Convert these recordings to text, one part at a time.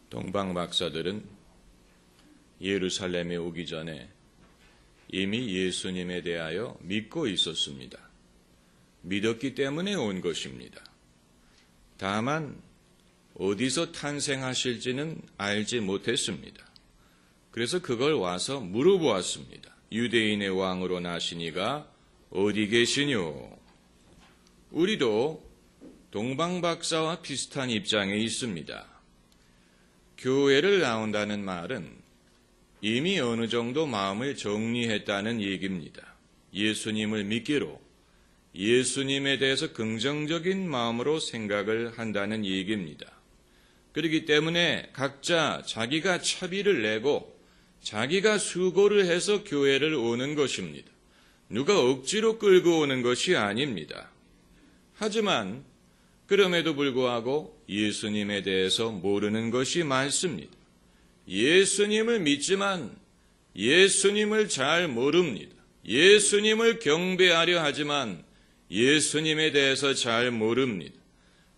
동방 박사들은 예루살렘에 오기 전에 이미 예수님에 대하여 믿고 있었습니다. 믿었기 때문에 온 것입니다. 다만 어디서 탄생하실지는 알지 못했습니다. 그래서 그걸 와서 물어보았습니다. 유대인의 왕으로 나시니가 어디 계시뇨? 우리도 동방 박사와 비슷한 입장에 있습니다. 교회를 나온다는 말은 이미 어느 정도 마음을 정리했다는 얘기입니다. 예수님을 믿기로 예수님에 대해서 긍정적인 마음으로 생각을 한다는 얘기입니다. 그렇기 때문에 각자 자기가 차비를 내고 자기가 수고를 해서 교회를 오는 것입니다. 누가 억지로 끌고 오는 것이 아닙니다. 하지만 그럼에도 불구하고 예수님에 대해서 모르는 것이 많습니다. 예수님을 믿지만 예수님을 잘 모릅니다. 예수님을 경배하려 하지만 예수님에 대해서 잘 모릅니다.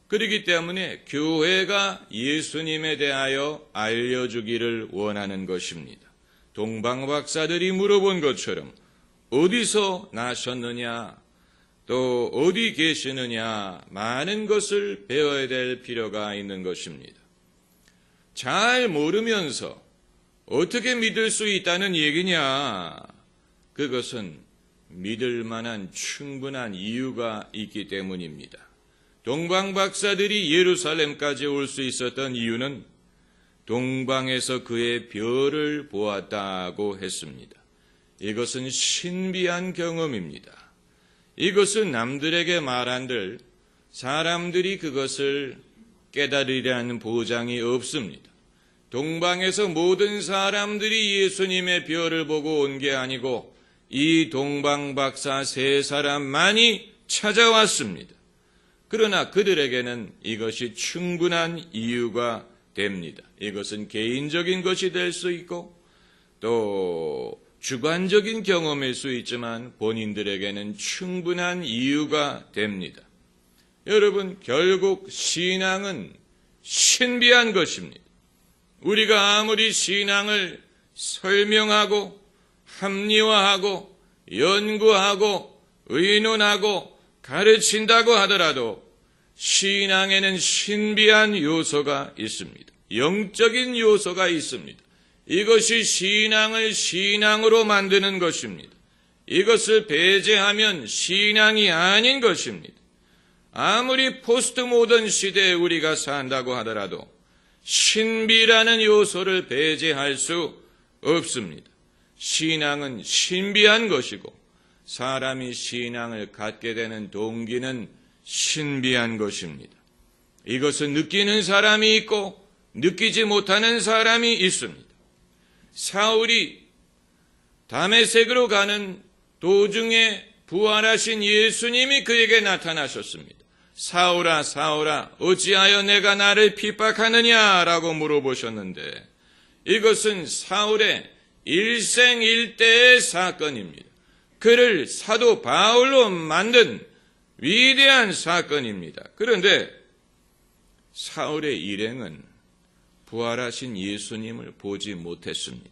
그렇기 때문에 교회가 예수님에 대하여 알려주기를 원하는 것입니다. 동방 박사들이 물어본 것처럼 어디서 나셨느냐, 또 어디 계시느냐, 많은 것을 배워야 될 필요가 있는 것입니다. 잘 모르면서 어떻게 믿을 수 있다는 얘기냐? 그것은 믿을 만한 충분한 이유가 있기 때문입니다. 동방 박사들이 예루살렘까지 올 수 있었던 이유는 동방에서 그의 별을 보았다고 했습니다. 이것은 신비한 경험입니다. 이것은 남들에게 말한들 사람들이 그것을 깨달으리라는 보장이 없습니다. 동방에서 모든 사람들이 예수님의 별을 보고 온 게 아니고 이 동방 박사 세 사람만이 찾아왔습니다. 그러나 그들에게는 이것이 충분한 이유가 됩니다. 이것은 개인적인 것이 될 수 있고 또 주관적인 경험일 수 있지만 본인들에게는 충분한 이유가 됩니다. 여러분, 결국 신앙은 신비한 것입니다. 우리가 아무리 신앙을 설명하고 합리화하고 연구하고 의논하고 가르친다고 하더라도 신앙에는 신비한 요소가 있습니다. 영적인 요소가 있습니다. 이것이 신앙을 신앙으로 만드는 것입니다. 이것을 배제하면 신앙이 아닌 것입니다. 아무리 포스트 모던 시대에 우리가 산다고 하더라도 신비라는 요소를 배제할 수 없습니다. 신앙은 신비한 것이고 사람이 신앙을 갖게 되는 동기는 신비한 것입니다. 이것을 느끼는 사람이 있고 느끼지 못하는 사람이 있습니다. 사울이 다메섹으로 가는 도중에 부활하신 예수님이 그에게 나타나셨습니다. 사울아, 사울아, 어찌하여 내가 나를 핍박하느냐라고 물어보셨는데 이것은 사울의 일생일대의 사건입니다. 그를 사도 바울로 만든 위대한 사건입니다. 그런데 사울의 일행은 부활하신 예수님을 보지 못했습니다.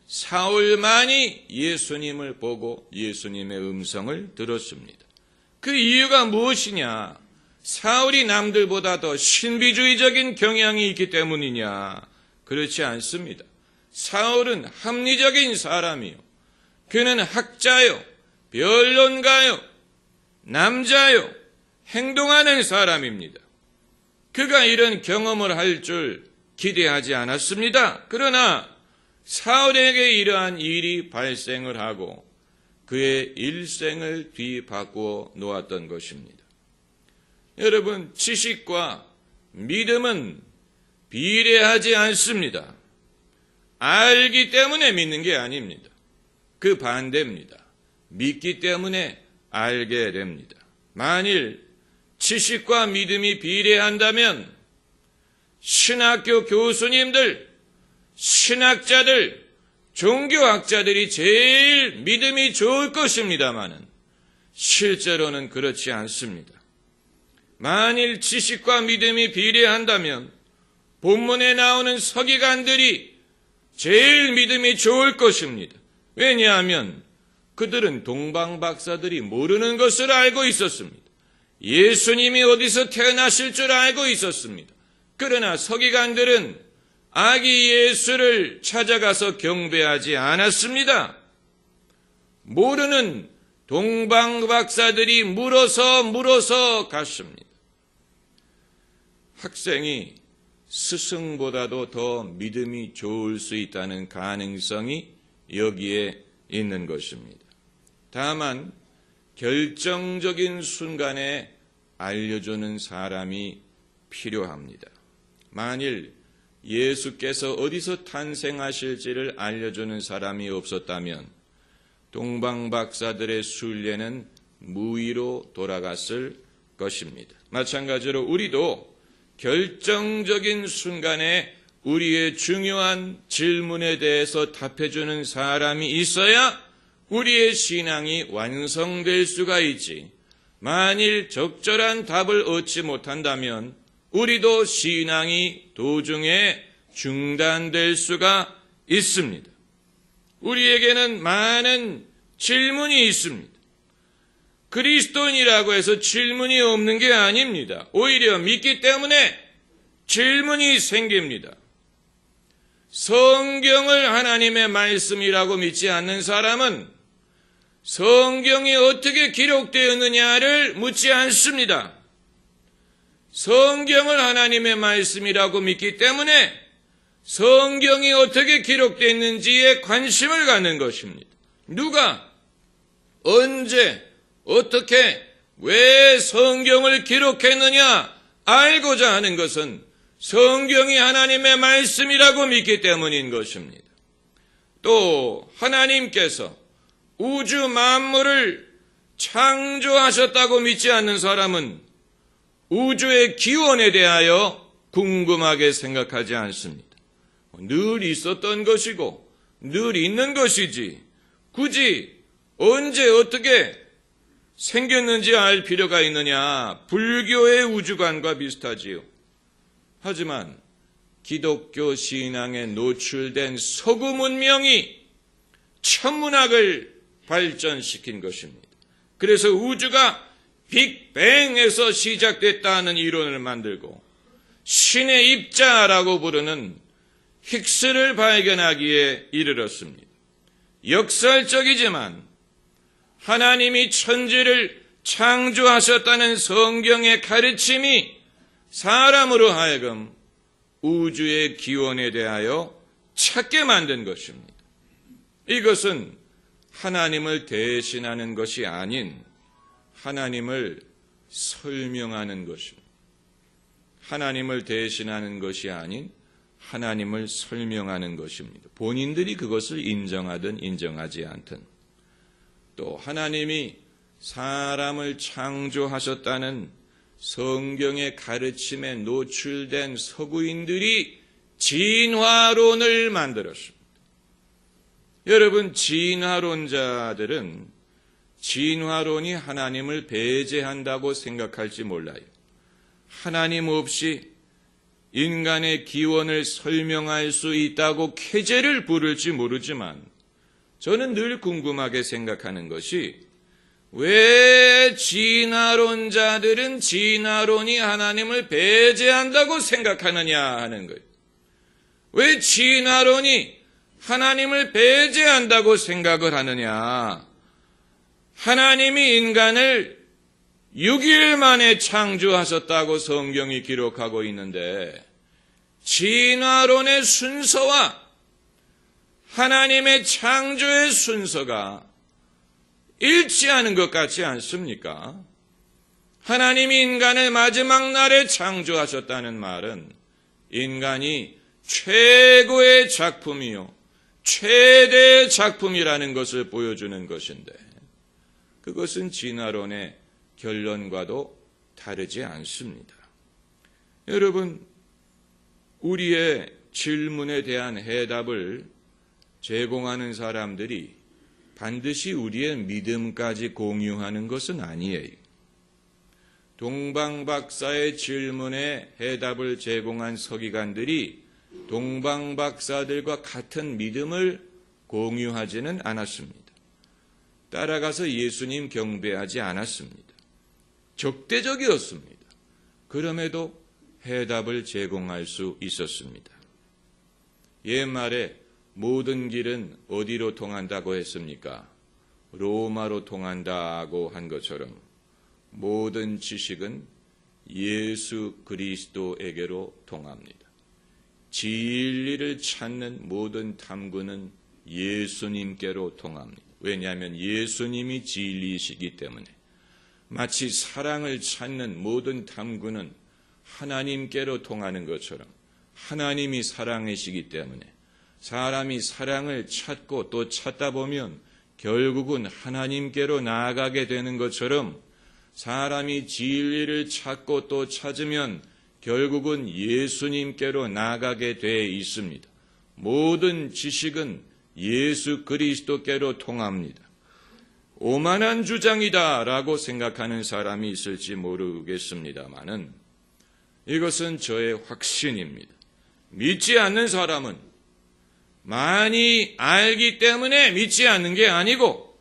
사울만이 예수님을 보고 예수님의 음성을 들었습니다. 그 이유가 무엇이냐? 사울이 남들보다 더 신비주의적인 경향이 있기 때문이냐? 그렇지 않습니다. 사울은 합리적인 사람이요. 그는 학자요, 변론가요, 남자요, 행동하는 사람입니다. 그가 이런 경험을 할 줄 기대하지 않았습니다. 그러나 사울에게 이러한 일이 발생을 하고 그의 일생을 뒤바꾸어 놓았던 것입니다. 여러분, 지식과 믿음은 비례하지 않습니다. 알기 때문에 믿는 게 아닙니다. 그 반대입니다. 믿기 때문에 알게 됩니다. 만일 지식과 믿음이 비례한다면 신학교 교수님들, 신학자들, 종교학자들이 제일 믿음이 좋을 것입니다마는 실제로는 그렇지 않습니다. 만일 지식과 믿음이 비례한다면 본문에 나오는 서기관들이 제일 믿음이 좋을 것입니다. 왜냐하면 그들은 동방박사들이 모르는 것을 알고 있었습니다. 예수님이 어디서 태어나실 줄 알고 있었습니다. 그러나 서기관들은 아기 예수를 찾아가서 경배하지 않았습니다. 모르는 동방박사들이 물어서 갔습니다. 학생이 스승보다도 더 믿음이 좋을 수 있다는 가능성이 여기에 있는 것입니다. 다만 결정적인 순간에 알려주는 사람이 필요합니다. 만일 예수께서 어디서 탄생하실지를 알려주는 사람이 없었다면 동방박사들의 순례는 무의로 돌아갔을 것입니다. 마찬가지로 우리도 결정적인 순간에 우리의 중요한 질문에 대해서 답해주는 사람이 있어야 우리의 신앙이 완성될 수가 있지. 만일 적절한 답을 얻지 못한다면 우리도 신앙이 도중에 중단될 수가 있습니다. 우리에게는 많은 질문이 있습니다. 그리스도인이라고 해서 질문이 없는 게 아닙니다. 오히려 믿기 때문에 질문이 생깁니다. 성경을 하나님의 말씀이라고 믿지 않는 사람은 성경이 어떻게 기록되었느냐를 묻지 않습니다. 성경을 하나님의 말씀이라고 믿기 때문에 성경이 어떻게 기록되었는지에 관심을 갖는 것입니다. 누가, 언제, 어떻게, 왜 성경을 기록했느냐 알고자 하는 것은 성경이 하나님의 말씀이라고 믿기 때문인 것입니다. 또 하나님께서 우주 만물을 창조하셨다고 믿지 않는 사람은 우주의 기원에 대하여 궁금하게 생각하지 않습니다. 늘 있었던 것이고 늘 있는 것이지 굳이 언제 어떻게 생겼는지 알 필요가 있느냐. 불교의 우주관과 비슷하지요. 하지만 기독교 신앙에 노출된 서구 문명이 천문학을 발전시킨 것입니다. 그래서 우주가 빅뱅에서 시작됐다는 이론을 만들고 신의 입자라고 부르는 힉스를 발견하기에 이르렀습니다. 역설적이지만 하나님이 천지를 창조하셨다는 성경의 가르침이 사람으로 하여금 우주의 기원에 대하여 찾게 만든 것입니다. 이것은 하나님을 대신하는 것이 아닌 하나님을 설명하는 것입니다. 하나님을 대신하는 것이 아닌 하나님을 설명하는 것입니다. 본인들이 그것을 인정하든 인정하지 않든 또 하나님이 사람을 창조하셨다는 성경의 가르침에 노출된 서구인들이 진화론을 만들었습니다. 여러분, 진화론자들은 진화론이 하나님을 배제한다고 생각할지 몰라요. 하나님 없이 인간의 기원을 설명할 수 있다고 쾌재를 부를지 모르지만 저는 늘 궁금하게 생각하는 것이 왜 진화론자들은 진화론이 하나님을 배제한다고 생각하느냐 하는 거예요. 왜 진화론이 하나님을 배제한다고 생각을 하느냐. 하나님이 인간을 6일 만에 창조하셨다고 성경이 기록하고 있는데 진화론의 순서와 하나님의 창조의 순서가 일치하는 것 같지 않습니까? 하나님이 인간을 마지막 날에 창조하셨다는 말은 인간이 최고의 작품이요 최대의 작품이라는 것을 보여주는 것인데 그것은 진화론의 결론과도 다르지 않습니다. 여러분, 우리의 질문에 대한 해답을 제공하는 사람들이 반드시 우리의 믿음까지 공유하는 것은 아니에요. 동방박사의 질문에 해답을 제공한 서기관들이 동방박사들과 같은 믿음을 공유하지는 않았습니다. 따라가서 예수님 경배하지 않았습니다. 적대적이었습니다. 그럼에도 해답을 제공할 수 있었습니다. 옛말에 모든 길은 어디로 통한다고 했습니까? 로마로 통한다고 한 것처럼 모든 지식은 예수 그리스도에게로 통합니다. 진리를 찾는 모든 탐구는 예수님께로 통합니다. 왜냐하면 예수님이 진리이시기 때문에. 마치 사랑을 찾는 모든 탐구는 하나님께로 통하는 것처럼 하나님이 사랑이시기 때문에 사람이 사랑을 찾고 또 찾다 보면 결국은 하나님께로 나아가게 되는 것처럼 사람이 진리를 찾고 또 찾으면 결국은 예수님께로 나아가게 되어 있습니다. 모든 지식은 예수 그리스도께로 통합니다. 오만한 주장이다라고 생각하는 사람이 있을지 모르겠습니다만은 이것은 저의 확신입니다. 믿지 않는 사람은 많이 알기 때문에 믿지 않는 게 아니고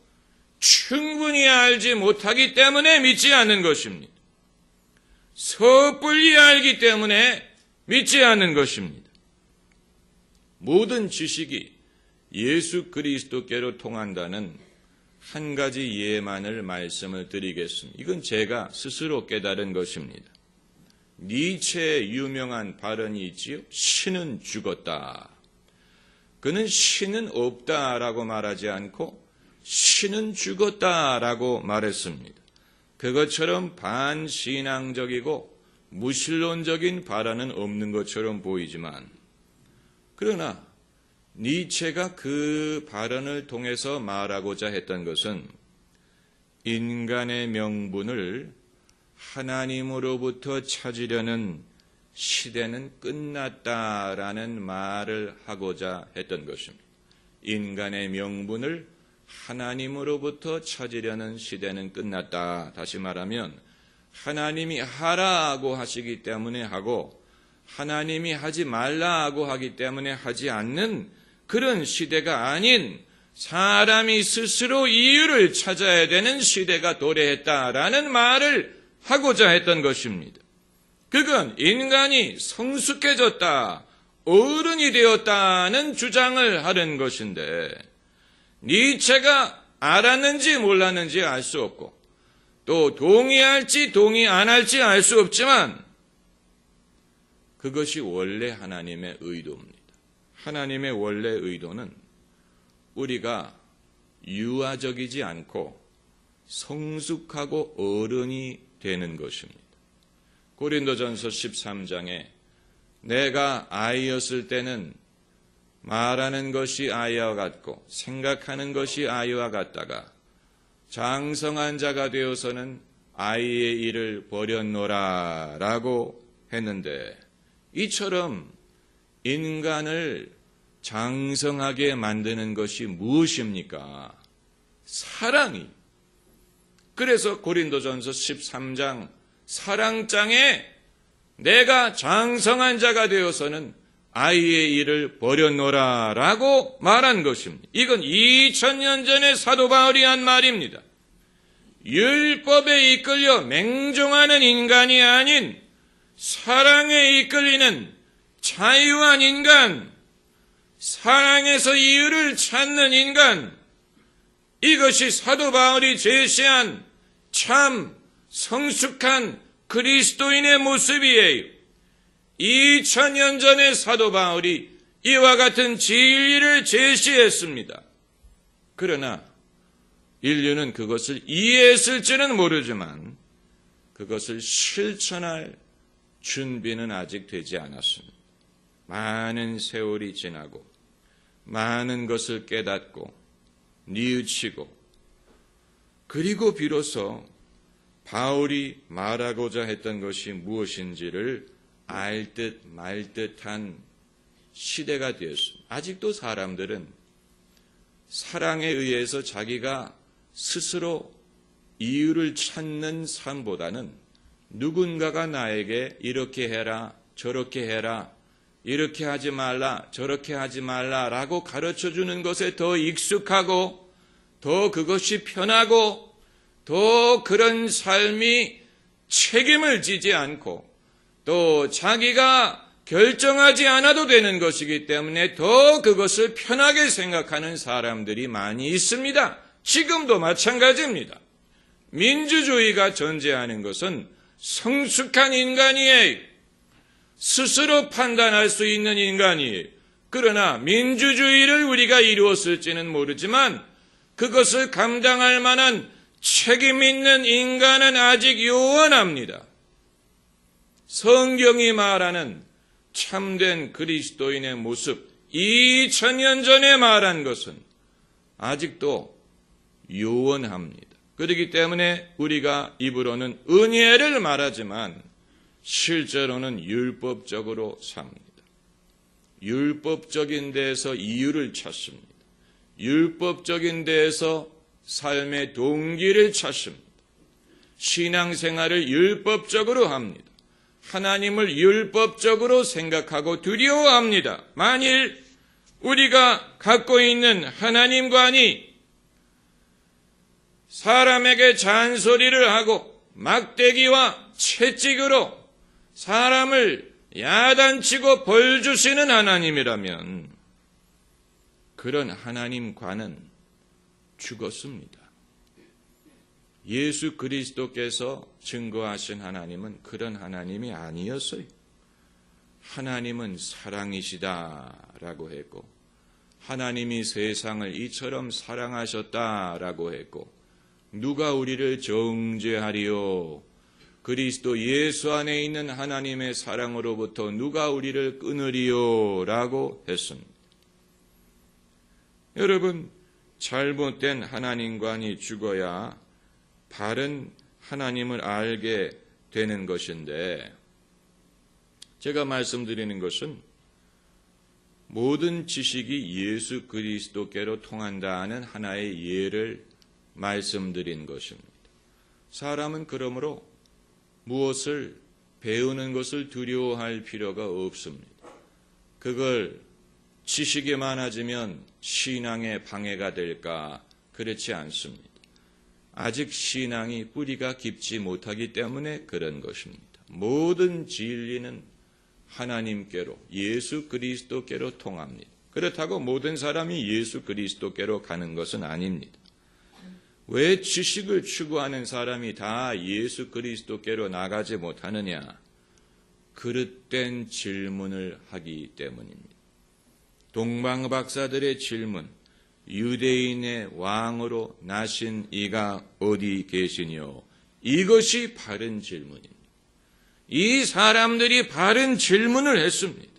충분히 알지 못하기 때문에 믿지 않는 것입니다. 섣불리 알기 때문에 믿지 않는 것입니다. 모든 지식이 예수 그리스도께로 통한다는 한 가지 예만을 말씀을 드리겠습니다. 이건 제가 스스로 깨달은 것입니다. 니체의 유명한 발언이 있지요. 신은 죽었다. 그는 신은 없다라고 말하지 않고 신은 죽었다라고 말했습니다. 그것처럼 반신앙적이고 무신론적인 발언은 없는 것처럼 보이지만 그러나 니체가 그 발언을 통해서 말하고자 했던 것은 인간의 명분을 하나님으로부터 찾으려는 시대는 끝났다라는 말을 하고자 했던 것입니다. 인간의 명분을 하나님으로부터 찾으려는 시대는 끝났다. 다시 말하면 하나님이 하라고 하시기 때문에 하고 하나님이 하지 말라고 하기 때문에 하지 않는 그런 시대가 아닌 사람이 스스로 이유를 찾아야 되는 시대가 도래했다라는 말을 하고자 했던 것입니다. 그건 인간이 성숙해졌다, 어른이 되었다는 주장을 하는 것인데 니체가 알았는지 몰랐는지 알 수 없고 또 동의할지 동의 안 할지 알 수 없지만 그것이 원래 하나님의 의도입니다. 하나님의 원래 의도는 우리가 유아적이지 않고 성숙하고 어른이 되는 것입니다. 고린도전서 13장에 내가 아이였을 때는 말하는 것이 아이와 같고 생각하는 것이 아이와 같다가 장성한 자가 되어서는 아이의 일을 버렸노라 라고 했는데 이처럼 인간을 장성하게 만드는 것이 무엇입니까? 사랑이. 그래서 고린도전서 13장 사랑장에 내가 장성한 자가 되어서는 아이의 일을 버렸노라 라고 말한 것입니다. 이건 2000년 전에 사도 바울이 한 말입니다. 율법에 이끌려 맹종하는 인간이 아닌 사랑에 이끌리는 자유한 인간, 사랑에서 이유를 찾는 인간, 이것이 사도 바울이 제시한 참 성숙한 그리스도인의 모습이에요. 2000년 전에 사도 바울이 이와 같은 진리를 제시했습니다. 그러나 인류는 그것을 이해했을지는 모르지만 그것을 실천할 준비는 아직 되지 않았습니다. 많은 세월이 지나고 많은 것을 깨닫고 뉘우치고 그리고 비로소 바울이 말하고자 했던 것이 무엇인지를 알 듯 말 듯한 시대가 되었습니다. 아직도 사람들은 사랑에 의해서 자기가 스스로 이유를 찾는 삶보다는 누군가가 나에게 이렇게 해라, 저렇게 해라, 이렇게 하지 말라, 저렇게 하지 말라라고 가르쳐주는 것에 더 익숙하고 더 그것이 편하고 더 그런 삶이 책임을 지지 않고 또 자기가 결정하지 않아도 되는 것이기 때문에 더 그것을 편하게 생각하는 사람들이 많이 있습니다. 지금도 마찬가지입니다. 민주주의가 존재하는 것은 성숙한 인간이에요. 스스로 판단할 수 있는 인간이에요. 그러나 민주주의를 우리가 이루었을지는 모르지만 그것을 감당할 만한 책임 있는 인간은 아직 요원합니다. 성경이 말하는 참된 그리스도인의 모습, 2000년 전에 말한 것은 아직도 요원합니다. 그렇기 때문에 우리가 입으로는 은혜를 말하지만 실제로는 율법적으로 삽니다. 율법적인 데에서 이유를 찾습니다. 율법적인 데에서 삶의 동기를 찾습니다. 신앙생활을 율법적으로 합니다. 하나님을 율법적으로 생각하고 두려워합니다. 만일 우리가 갖고 있는 하나님관이 사람에게 잔소리를 하고 막대기와 채찍으로 사람을 야단치고 벌 주시는 하나님이라면 그런 하나님과는 죽었습니다. 예수 그리스도께서 증거하신 하나님은 그런 하나님이 아니었어요. 하나님은 사랑이시다라고 했고 하나님이 세상을 이처럼 사랑하셨다라고 했고 누가 우리를 정죄하리요? 그리스도 예수 안에 있는 하나님의 사랑으로부터 누가 우리를 끊으리요? 라고 했습니다. 여러분, 잘못된 하나님관이 죽어야 바른 하나님을 알게 되는 것인데 제가 말씀드리는 것은 모든 지식이 예수 그리스도께로 통한다는 하나의 예를 말씀드린 것입니다. 사람은 그러므로 무엇을 배우는 것을 두려워할 필요가 없습니다. 그걸 지식이 많아지면 신앙에 방해가 될까? 그렇지 않습니다. 아직 신앙이 뿌리가 깊지 못하기 때문에 그런 것입니다. 모든 진리는 하나님께로 예수 그리스도께로 통합니다. 그렇다고 모든 사람이 예수 그리스도께로 가는 것은 아닙니다. 왜 지식을 추구하는 사람이 다 예수 그리스도께로 나가지 못하느냐? 그릇된 질문을 하기 때문입니다. 동방박사들의 질문, 유대인의 왕으로 나신 이가 어디 계시뇨? 이것이 바른 질문입니다. 이 사람들이 바른 질문을 했습니다.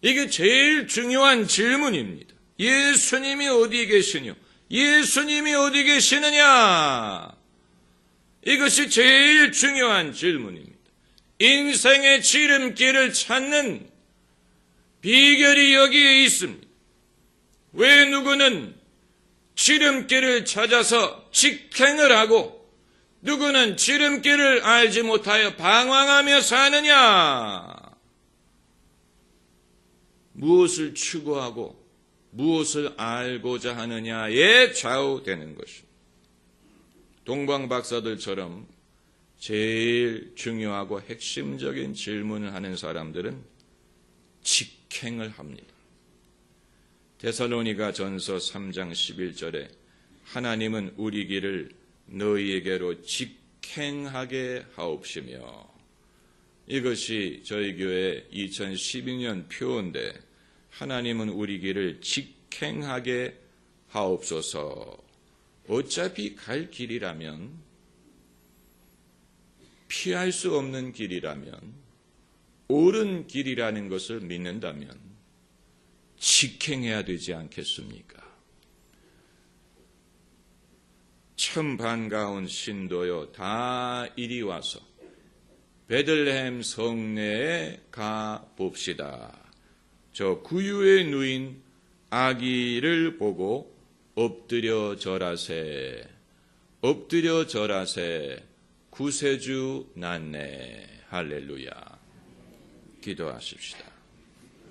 이게 제일 중요한 질문입니다. 예수님이 어디 계시뇨? 예수님이 어디 계시느냐? 이것이 제일 중요한 질문입니다. 인생의 지름길을 찾는 비결이 여기에 있습니다. 왜 누구는 지름길을 찾아서 직행을 하고 누구는 지름길을 알지 못하여 방황하며 사느냐? 무엇을 추구하고 무엇을 알고자 하느냐에 좌우되는 것입니다. 동방박사들처럼 제일 중요하고 핵심적인 질문을 하는 사람들은 직행을 합니다. 데살로니가 전서 3장 11절에 하나님은 우리 길을 너희에게로 직행하게 하옵시며, 이것이 저희 교회 2012년 표어인데 하나님은 우리 길을 직행하게 하옵소서. 어차피 갈 길이라면, 피할 수 없는 길이라면, 옳은 길이라는 것을 믿는다면 직행해야 되지 않겠습니까? 참 반가운 신도요, 다 이리 와서 베들레헴 성내에 가 봅시다. 저 구유에 누인 아기를 보고 엎드려 절하세, 엎드려 절하세, 구세주 났네. 할렐루야. 기도하십시다.